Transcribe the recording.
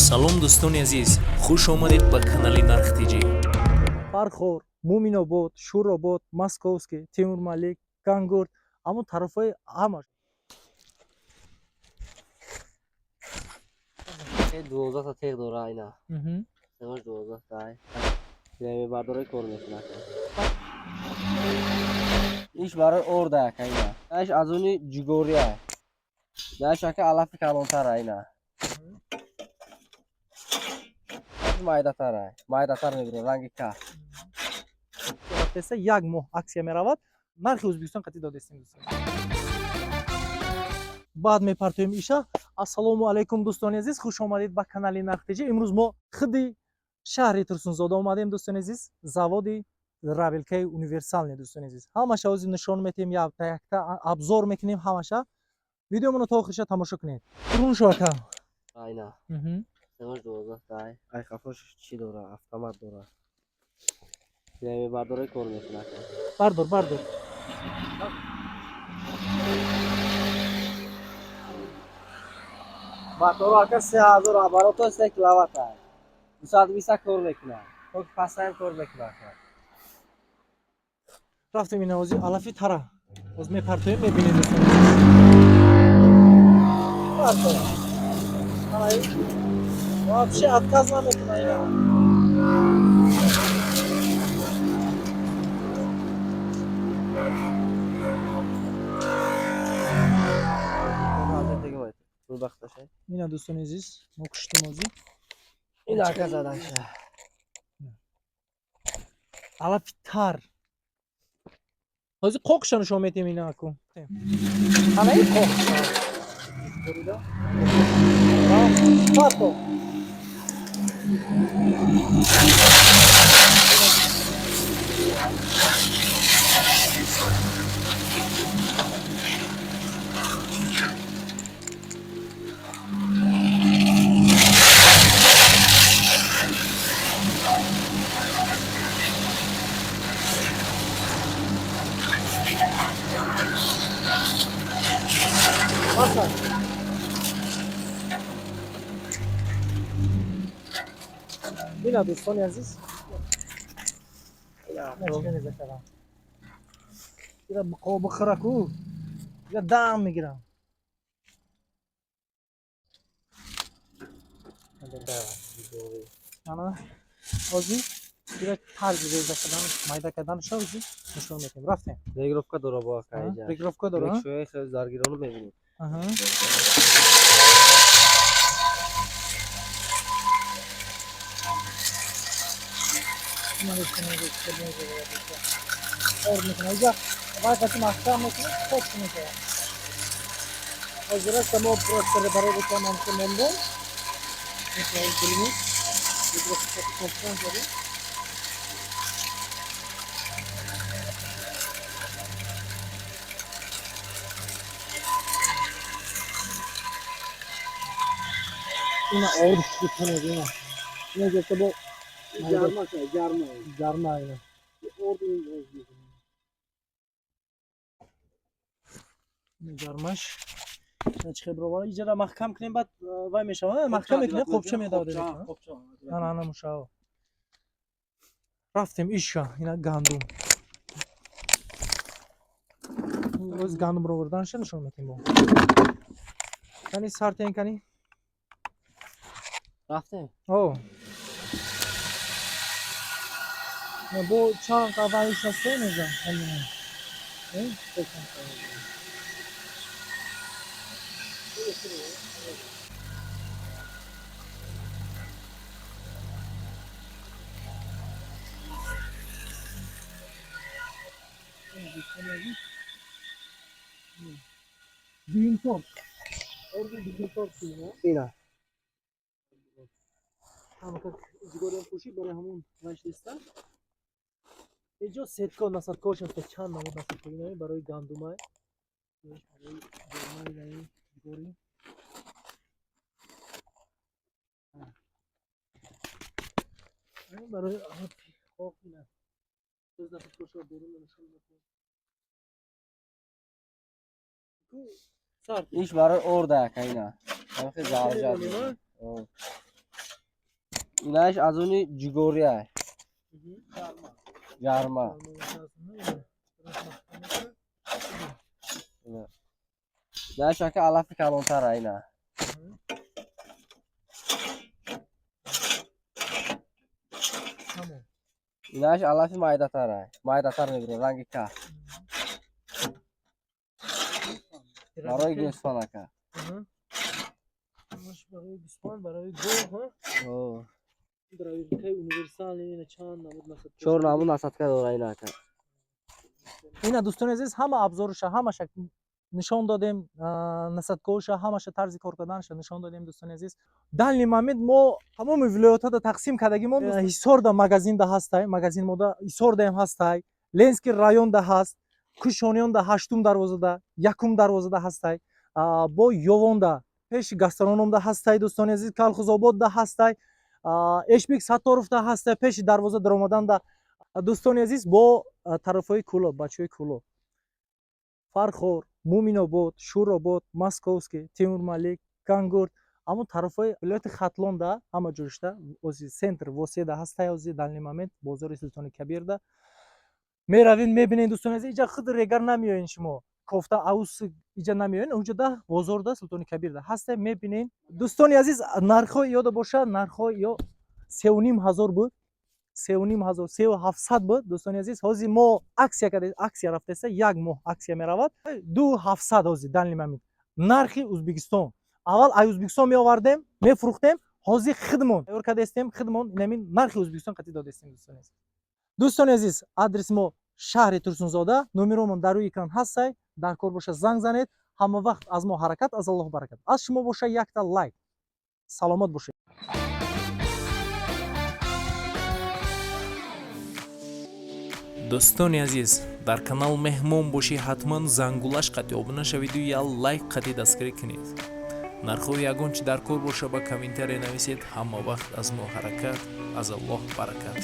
салом дӯстони азиз, хуш омадед ба канали Нархтиҷи. Фархор, Муминобод, Шуробод, Московский, Тимурмалик, Кангурт, аммо тарафҳои ҳамаш. 12 تا تیغ داره اینا. تیغش 12 تا ای. یعنی برداری کار میکنه. ایش برای ارده که اینا. ایش از اونی جگوریه. داشت که علافی کلانتر اینا. مایده تره. مایده تر میگیره رنگی که. Песа як моҳ аксия меравад, нархи Ӯзбекистон қатъи додестем. Баъд мепартоем иша. Ассалому алайкум дӯстони азиз, хуш омадед ба канали Нархтиҷи. Имрӯз мо хиди шаҳри Турсунзода омадем дӯстони азиз. Заводи Равилкаи универсалне дӯстони азиз. Ҳамаша озӣ нишон метем, якта якта абзор мекунем ҳамаша. Видеомоно та охириша тамошо кунед. Рун шока. اینا. تیغش 12 تا ای. ای خفاش چی داره؟ автомат داره. یعنی برداری کار میکنه. Бардор. Батора ка 3000 оборот 1 киловатт. 220 кор میکنه. تو پسند کار میکنه. Рафтем ина озӣ алафи тара. Боз мепартоем мебинем дӯстони азиз. Вообще отказ наметона ина. Ина дӯстони азиз, мо куштем озӣ. این که زدن شه. Алафи тар. Озӣ қоқша нишон метем ина аку. Ҳамаи қоқша. Фархор. Ина дӯстони азиз. ира бихӯраку. ира дам мегирам. ана озӣ ира тарзи реза кардан, майда карданша озӣ нишон метем. Рафтем. Регировка дاره با کایجا. Регировка дора. شوی خیلی زرگیرانو میبینید. Ина орд шуканед ина. Ина гуфта бо гарма ина. Орд ин гармаш. Чиқи бировара иҷара маҳкам кунем баъд вай мешава. Маҳкам мекунем қопча медавад. Ана мушао. Рафтем иша ина гандум. Роз гандум роварданша нишон метем бо. Кани сартен кани. رفتیم. О. бо чанд қаваи шасте меза. Дюймтор. Орди дюймтор сина. اینا. Ҳама как изгорем пуши барои ҳамон вайшлиста. Эҷо сетко насадкош аст чанд намуд насадко ина барои гандумай. Барои гандумай изгори. барои хоқ ина. Соз насадкошро берун нишон метем. ایش برای ارده که اینا. خیلی زرجه. Inash azuni jigoriya. Jarma. Inash aka alafi kalontara ina. Tamam. Inash alafi maydatara. Maydatar negro rangi ka. Baroy gosfan aka. برای گوسفند برای گاو ها Oh. برای که universal اینه چند نمود مثلا Chor namu nasatka dora ina aka. اینا دوستان عزیز همه ابزارش همش نشان دادیم نسبتگاهش همش طرز کار کردنش نشان دادیم دوستان عزیز در لیمامد ما تمام ولایت ها تقسیم کردگی ما حصار دا مگزین دا هستای مگزین ما دا حصار دیم هستای لنسکی رایون دا هست کشونیون دا هشتم دروازه دا یکم دروازه دا هستای با یوون دا پیش گاسترونوم دا هستای دوستان عزیز کالخوز آباد دا هستای اشبیک ساتوروف دا هستای پیش دروازه در اومدن دا دوستان عزیز با طرفای کلو بچهای کلو فرخور مومیناباد شوراباد مسکوسکی تیمور مالک کانگورد اما طرفای ولایت خطلان دا همه جورشته اوزی سنتر واسه دا هستای اوزی در لیمامد بازار سلطان کبیر دا میروین میبینین دوستان عزیز اینجا خود رگر نمیاین شما کوفته اوس اینجا نمیاین اونجا دا بازار دا سلطان کبیر دا هسته میبینین دوستان عزیز نرخ یاد باشه نرخ یا 3500 بود 3500 3700 بود دوستان عزیز حاضی ما اکسیا کرده اکسیا رفته است یک ماه اکسیا میرود 2700 حاضی در لیمامد نرخ ازبکستان اول ای ازبکستان می آوردیم میفروختیم حاضی خدمون اور کرده استیم خدمون نمین نرخ ازبکستان قطعی داده استیم دوستان عزیز دوستان عزیز آدرس ما شهر ترسونزاده نمرمون در روی اکران هست در کار باشه زنگ زنید همه وقت از ما حرکت از الله برکت از شما باشه یک تا لایک سلامت باشه дӯстони азиз дар канал меҳмон бошӣ ҳатман зангулаш қатъи обуна шавиду я лайк қатъи дастгирӣ кунед нархҳои ягон чи дар кор боша ба комментария нависед ҳама вақт аз мо ҳаракат аз аллоҳ баракат